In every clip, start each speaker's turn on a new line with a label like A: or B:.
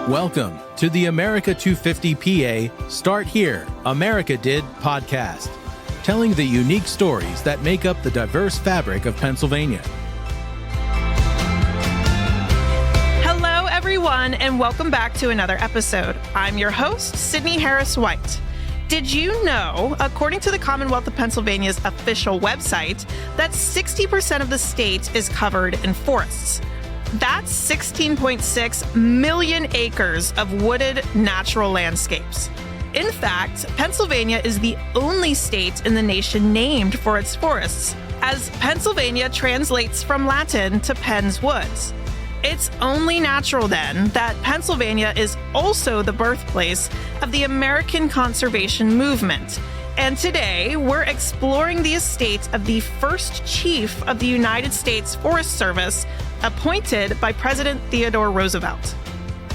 A: Welcome to the America 250 PA Start Here, America Did podcast, telling the unique stories that make up the diverse fabric of Pennsylvania.
B: Hello, everyone, and welcome back to another episode. I'm your host, Sydney Harris White. Did you know, according to the Commonwealth of Pennsylvania's official website, that 60% of the state is covered in forests? That's 16.6 million acres of wooded natural landscapes. In fact, Pennsylvania is the only state in the nation named for its forests, as Pennsylvania translates from Latin to Penn's Woods. It's only natural, then, that Pennsylvania is also the birthplace of the American conservation movement. And today, we're exploring the estate of the first chief of the United States Forest Service, appointed by President Theodore Roosevelt.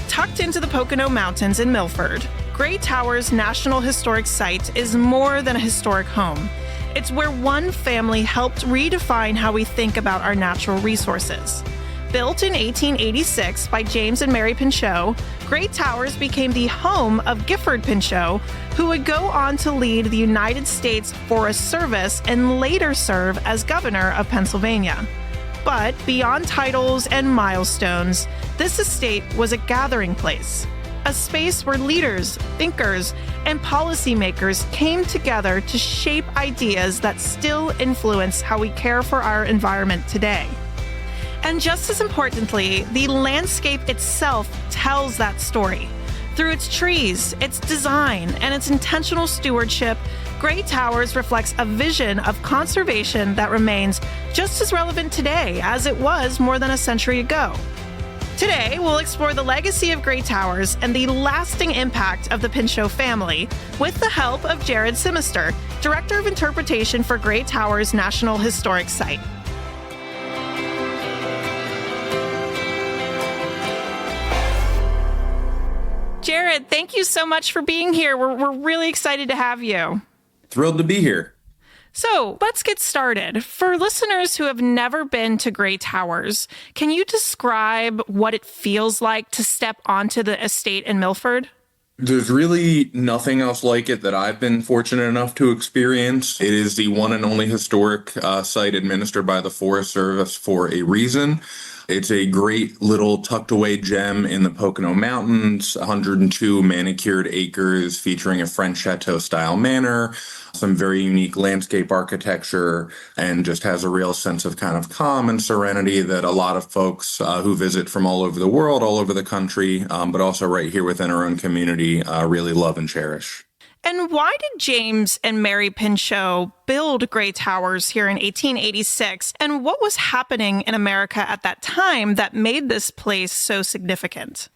B: Tucked into the Pocono Mountains in Milford, Gray Towers National Historic Site is more than a historic home. It's where one family helped redefine how we think about our natural resources. Built in 1886 by James and Mary Pinchot, Gray Towers became the home of Gifford Pinchot, who would go on to lead the United States Forest Service and later serve as governor of Pennsylvania. But beyond titles and milestones, this estate was a gathering place, a space where leaders, thinkers, and policymakers came together to shape ideas that still influence how we care for our environment today. And just as importantly, the landscape itself tells that story. Through its trees, its design, and its intentional stewardship, Gray Towers reflects a vision of conservation that remains just as relevant today as it was more than a century ago. Today, we'll explore the legacy of Gray Towers and the lasting impact of the Pinchot family with the help of Jared Simister, Director of Interpretation for Gray Towers National Historic Site. Jared, thank you so much for being here. We're really excited to have you.
C: Thrilled to be here.
B: So let's get started. For listeners who have never been to Gray Towers, can you describe what it feels like to step onto the estate in Milford?
C: There's really nothing else like it that I've been fortunate enough to experience. It is the one and only historic site administered by the Forest Service for a reason. It's a great little tucked away gem in the Pocono Mountains, 102 manicured acres featuring a French chateau style manor, some very unique landscape architecture, and just has a real sense of kind of calm and serenity that a lot of folks who visit from all over the world, all over the country, but also right here within our own community, really love and cherish.
B: And why did James and Mary Pinchot build Gray Towers here in 1886? And what was happening in America at that time that made this place so significant?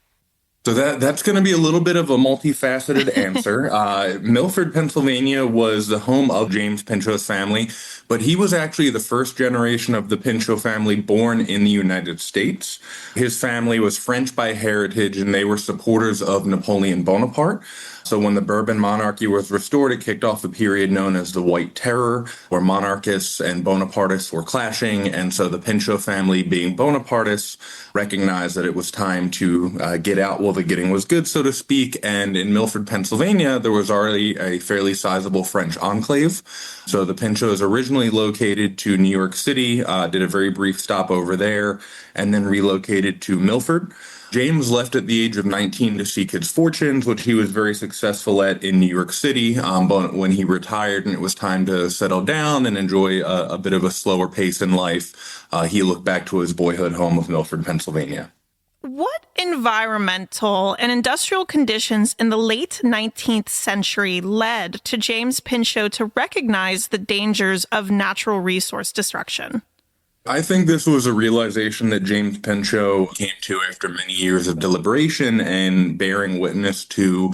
C: So that's going to be a little bit of a multifaceted answer. Milford, Pennsylvania was the home of James Pinchot's family, but he was actually the first generation of the Pinchot family born in the United States. His family was French by heritage, and they were supporters of Napoleon Bonaparte. So when the Bourbon monarchy was restored, it kicked off a period known as the White Terror, where monarchists and Bonapartists were clashing. And so the Pinchot family, being Bonapartists, recognized that it was time to get out while the getting was good, so to speak. And in Milford, Pennsylvania, there was already a fairly sizable French enclave. So the Pinchots originally located to New York City, did a very brief stop over there, and then relocated to Milford. James left at the age of 19 to seek his fortunes, which he was very successful at in New York City. But when he retired and it was time to settle down and enjoy a bit of a slower pace in life, he looked back to his boyhood home of Milford, Pennsylvania.
B: What environmental and industrial conditions in the late 19th century led to James Pinchot to recognize the dangers of natural resource destruction?
C: I think this was a realization that James Pinchot came to after many years of deliberation and bearing witness to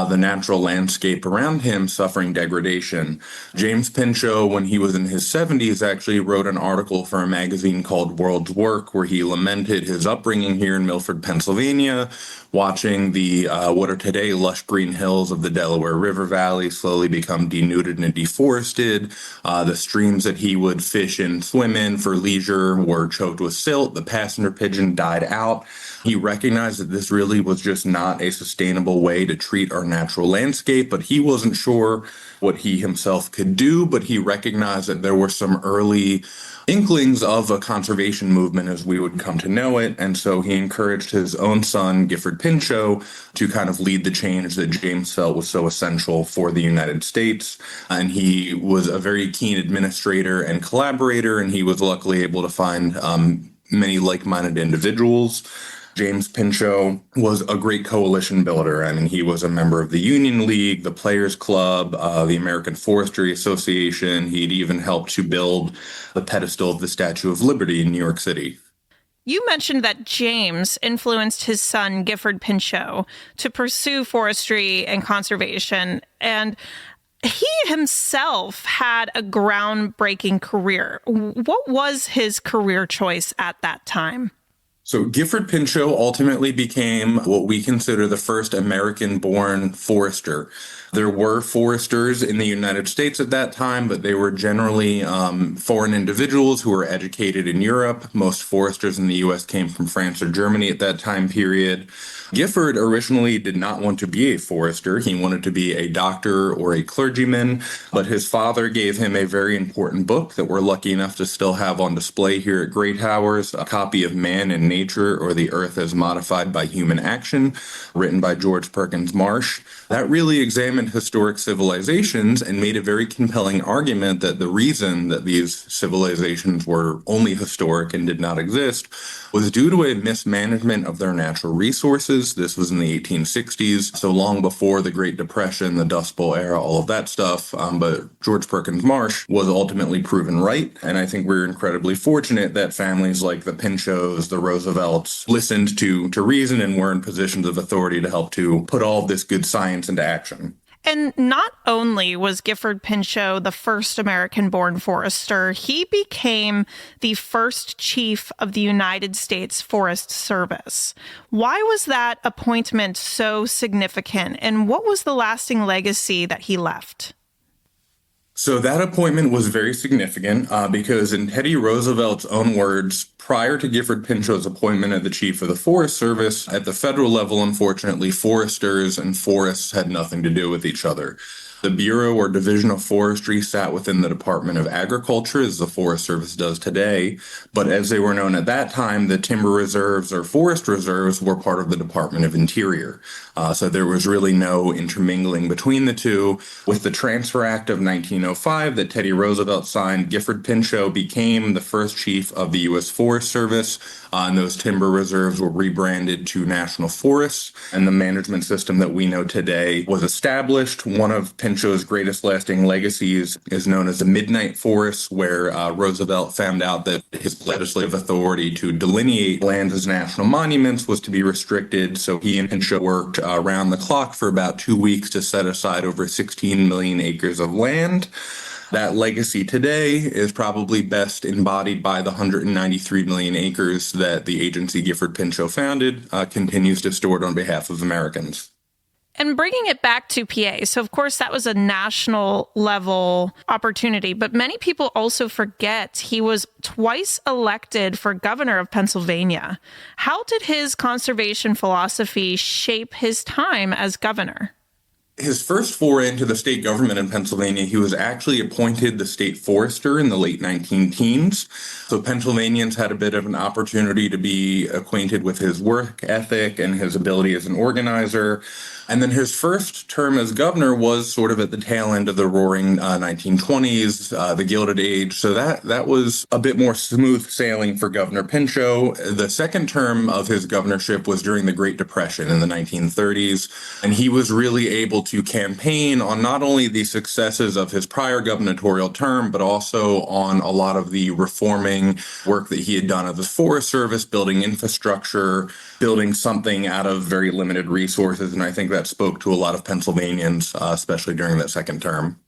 C: the natural landscape around him suffering degradation. James Pinchot, when he was in his 70s, actually wrote an article for a magazine called World's Work, where he lamented his upbringing here in Milford, Pennsylvania, watching the what are today lush green hills of the Delaware River Valley slowly become denuded and deforested. The streams that he would fish and swim in for leisure were choked with silt. The passenger pigeon died out. He recognized that this really was just not a sustainable way to treat our natural landscape, but he wasn't sure what he himself could do, but he recognized that there were some early inklings of a conservation movement as we would come to know it, and so he encouraged his own son, Gifford Pinchot, to kind of lead the change that James felt was so essential for the United States. And he was a very keen administrator and collaborator, and he was luckily able to find many like-minded individuals. James Pinchot was a great coalition builder. I mean, he was a member of the Union League, the Players Club, the American Forestry Association. He'd even helped to build the pedestal of the Statue of Liberty in New York City.
B: You mentioned that James influenced his son, Gifford Pinchot, to pursue forestry and conservation, and he himself had a groundbreaking career. What was his career choice at that time?
C: So Gifford Pinchot ultimately became what we consider the first American-born forester. There were foresters in the United States at that time, but they were generally foreign individuals who were educated in Europe. Most foresters in the U.S. came from France or Germany at that time period. Gifford originally did not want to be a forester. He wanted to be a doctor or a clergyman, but his father gave him a very important book that we're lucky enough to still have on display here at Great Howers, a copy of Man and Nature, or the Earth as Modified by Human Action, written by George Perkins Marsh. That really examined historic civilizations and made a very compelling argument that the reason that these civilizations were only historic and did not exist was due to a mismanagement of their natural resources. This was in the 1860s, so long before the Great Depression, the Dust Bowl era, all of that stuff. But George Perkins Marsh was ultimately proven right, and I think we're incredibly fortunate that families like the Pinchots, the Roosevelts, listened to reason and were in positions of authority to help to put all of this good science into action.
B: And not only was Gifford Pinchot the first American-born forester, he became the first chief of the United States Forest Service. Why was that appointment so significant, and what was the lasting legacy that he left?
C: So that appointment was very significant because in Teddy Roosevelt's own words, prior to Gifford Pinchot's appointment as the chief of the Forest Service, at the federal level, unfortunately, foresters and forests had nothing to do with each other. The Bureau or Division of Forestry sat within the Department of Agriculture, as the Forest Service does today. But as they were known at that time, the timber reserves or forest reserves were part of the Department of Interior. So there was really no intermingling between the two. With the Transfer Act of 1905 that Teddy Roosevelt signed, Gifford Pinchot became the first chief of the U.S. Forest Service, and those timber reserves were rebranded to national forests, and the management system that we know today was established. One of Pinchot's greatest lasting legacies is known as the Midnight Forests, where Roosevelt found out that his legislative authority to delineate lands as national monuments was to be restricted, so he and Pinchot worked around the clock for about 2 weeks to set aside over 16 million acres of land. That legacy today is probably best embodied by the 193 million acres that the agency Gifford Pinchot founded continues to steward on behalf of Americans.
B: And bringing it back to PA, so of course that was a national level opportunity, but many people also forget he was twice elected for governor of Pennsylvania. How did his conservation philosophy shape his time as governor?
C: His first foray into the state government in Pennsylvania, he was actually appointed the state forester in the late 19-teens. So Pennsylvanians had a bit of an opportunity to be acquainted with his work ethic and his ability as an organizer. And then his first term as governor was sort of at the tail end of the roaring 1920s, the Gilded Age. So that was a bit more smooth sailing for Governor Pinchot. The second term of his governorship was during the Great Depression in the 1930s, and he was really able to campaign on not only the successes of his prior gubernatorial term, but also on a lot of the reforming work that he had done of the Forest Service, building infrastructure, building something out of very limited resources. And I think that spoke to a lot of Pennsylvanians, especially during that second term.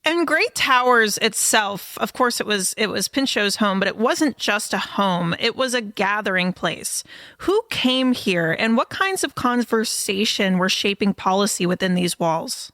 B: And Great Towers itself, of course, it was Pinchot's home, but it wasn't just a home. It was a gathering place. Who came here and what kinds of conversation were shaping policy within these walls?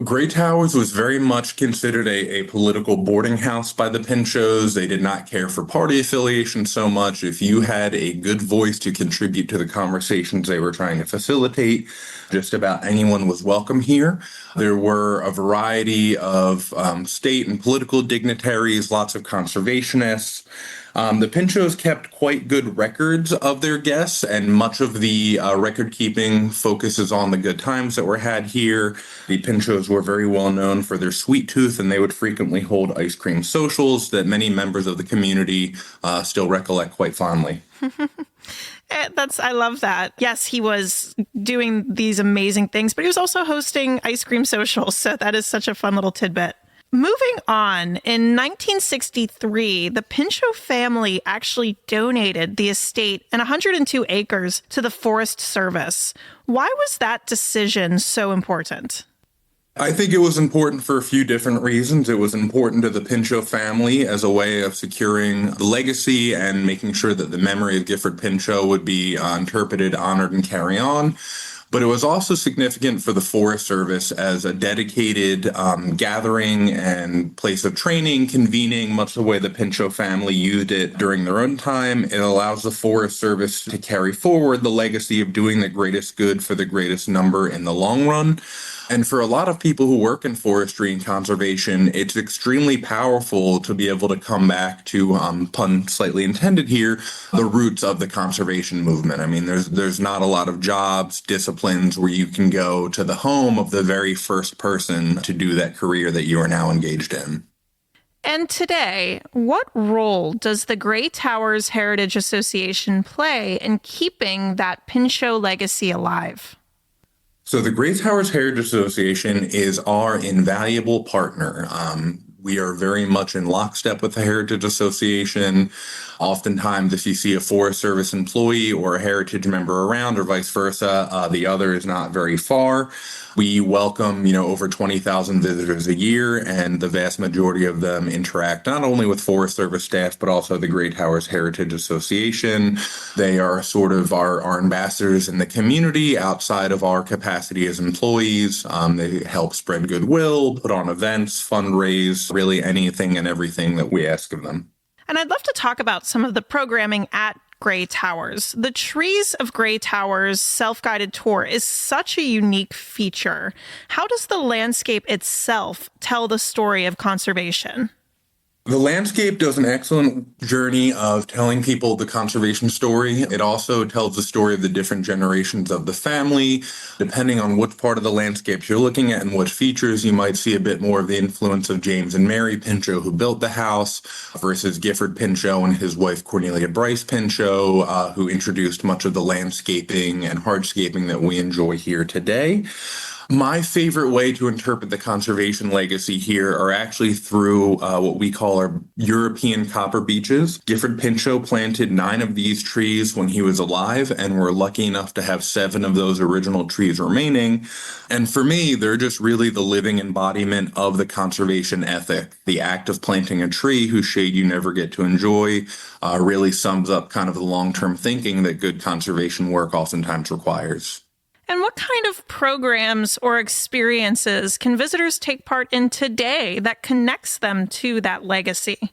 C: Great Towers was very much considered a political boarding house by the Pinchots. They did not care for party affiliation so much. If you had a good voice to contribute to the conversations they were trying to facilitate, just about anyone was welcome here. There were a variety of state and political dignitaries, lots of conservationists. The Pinchots kept quite good records of their guests, and much of the record keeping focuses on the good times that were had here. The Pinchots were very well known for their sweet tooth, and they would frequently hold ice cream socials that many members of the community still recollect quite fondly.
B: I love that. Yes, he was doing these amazing things, but he was also hosting ice cream socials. So that is such a fun little tidbit. Moving on, in 1963, the Pinchot family actually donated the estate and 102 acres to the Forest Service. Why was that decision so important?
C: I think it was important for a few different reasons. It was important to the Pinchot family as a way of securing the legacy and making sure that the memory of Gifford Pinchot would be interpreted, honored, and carry on. But it was also significant for the Forest Service as a dedicated gathering and place of training, convening, much the way the Pinchot family used it during their own time. It allows the Forest Service to carry forward the legacy of doing the greatest good for the greatest number in the long run. And for a lot of people who work in forestry and conservation, it's extremely powerful to be able to come back to, pun slightly intended here, the roots of the conservation movement. I mean, there's not a lot of jobs, disciplines where you can go to the home of the very first person to do that career that you are now engaged in.
B: And today, what role does the Great Towers Heritage Association play in keeping that Pinchot legacy alive?
C: So the Great Towers Heritage Association is our invaluable partner. We are very much in lockstep with the Heritage Association. Oftentimes, if you see a Forest Service employee or a Heritage member around or vice versa, the other is not very far. We welcome, over 20,000 visitors a year, and the vast majority of them interact not only with Forest Service staff, but also the Great Towers Heritage Association. They are sort of our ambassadors in the community outside of our capacity as employees. They help spread goodwill, put on events, fundraise, really anything and everything that we ask of them.
B: And I'd love to talk about some of the programming at Grey Towers. The Trees of Grey Towers self-guided tour is such a unique feature. How does the landscape itself tell the story of conservation?
C: The landscape does an excellent journey of telling people the conservation story. It also tells the story of the different generations of the family. Depending on which part of the landscape you're looking at and what features, you might see a bit more of the influence of James and Mary Pinchot, who built the house, versus Gifford Pinchot and his wife Cornelia Bryce Pinchot, who introduced much of the landscaping and hardscaping that we enjoy here today. My favorite way to interpret the conservation legacy here are actually through what we call our European copper beeches. Gifford Pinchot planted 9 of these trees when he was alive, and we're lucky enough to have 7 of those original trees remaining. And for me, they're just really the living embodiment of the conservation ethic. The act of planting a tree whose shade you never get to enjoy really sums up kind of the long-term thinking that good conservation work oftentimes requires.
B: And what kind of programs or experiences can visitors take part in today that connects them to that legacy?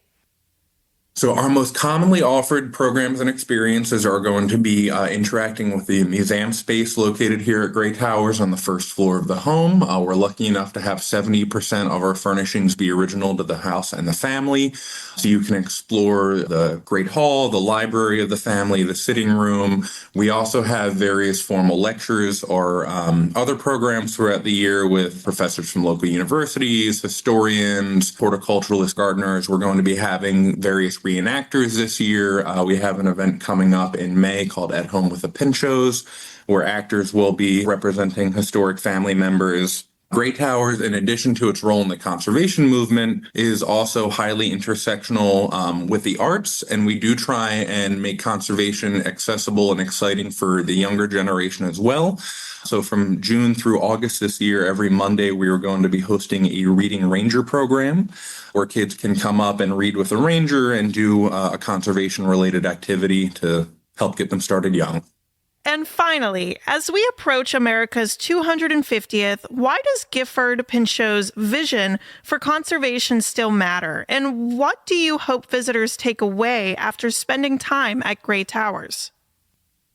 C: So our most commonly offered programs and experiences are going to be interacting with the museum space located here at Grey Towers on the first floor of the home. We're lucky enough to have 70% of our furnishings be original to the house and the family. So you can explore the Great Hall, the library of the family, the sitting room. We also have various formal lectures or other programs throughout the year with professors from local universities, historians, horticulturalists, gardeners. We're going to be having various reenactors this year. We have an event coming up in May called At Home with the Pinchots, where actors will be representing historic family members. Great Towers, in addition to its role in the conservation movement, is also highly intersectional with the arts, and we do try and make conservation accessible and exciting for the younger generation as well. So from June through August this year, every Monday, we are going to be hosting a Reading Ranger program where kids can come up and read with a ranger and do a conservation-related activity to help get them started young.
B: And finally, as we approach America's 250th, why does Gifford Pinchot's vision for conservation still matter? And what do you hope visitors take away after spending time at Great Towers?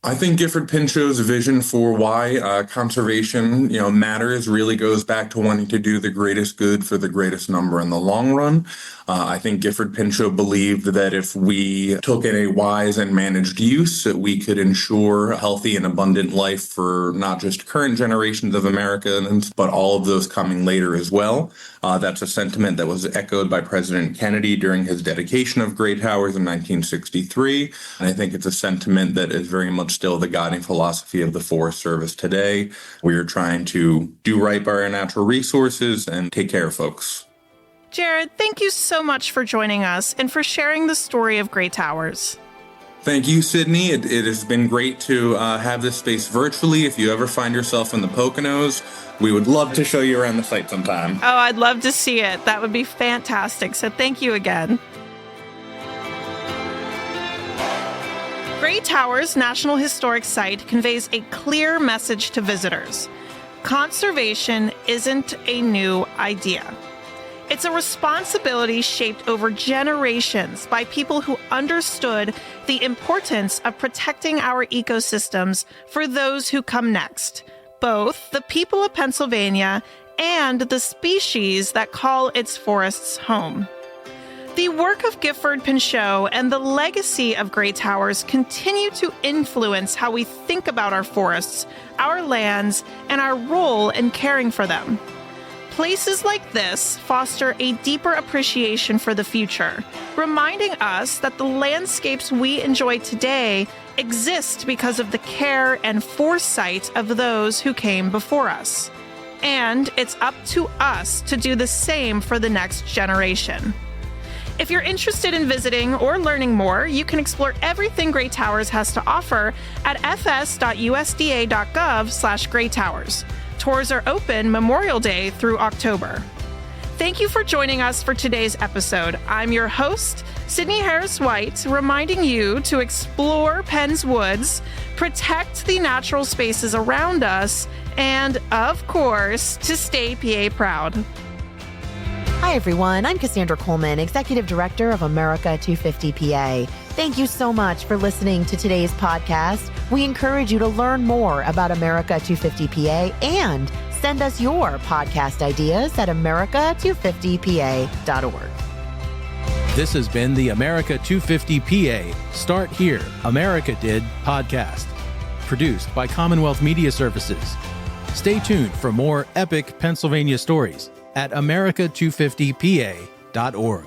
C: I think Gifford Pinchot's vision for why conservation, matters really goes back to wanting to do the greatest good for the greatest number in the long run. I think Gifford Pinchot believed that if we took in a wise and managed use, that we could ensure a healthy and abundant life for not just current generations of Americans, but all of those coming later as well. That's a sentiment that was echoed by President Kennedy during his dedication of Great Towers in 1963. And I think it's a sentiment that is very much still the guiding philosophy of the Forest Service today. We are trying to do right by our natural resources and take care of folks.
B: Jared, thank you so much for joining us and for sharing the story of Great Towers.
C: Thank you, Sydney. It has been great to have this space virtually. If you ever find yourself in the Poconos, we would love to show you around the site sometime.
B: Oh, I'd love to see it. That would be fantastic. So thank you again. Great Towers National Historic Site conveys a clear message to visitors. Conservation isn't a new idea. It's a responsibility shaped over generations by people who understood the importance of protecting our ecosystems for those who come next, both the people of Pennsylvania and the species that call its forests home. The work of Gifford Pinchot and the legacy of Great Towers continue to influence how we think about our forests, our lands, and our role in caring for them. Places like this foster a deeper appreciation for the future, reminding us that the landscapes we enjoy today exist because of the care and foresight of those who came before us. And it's up to us to do the same for the next generation. If you're interested in visiting or learning more, you can explore everything Great Towers has to offer at fs.usda.gov/Great Towers. Tours are open Memorial Day through October. Thank you for joining us for today's episode. I'm your host, Sydney Harris-White, reminding you to explore Penn's woods, protect the natural spaces around us, and, of course, to stay PA proud.
D: Hi, everyone. I'm Cassandra Coleman, Executive Director of America 250 PA. Thank you so much for listening to today's podcast. We encourage you to learn more about America 250 PA and send us your podcast ideas at america250pa.org.
A: This has been the America 250 PA Start Here, America Did podcast, produced by Commonwealth Media Services. Stay tuned for more epic Pennsylvania stories at america250pa.org.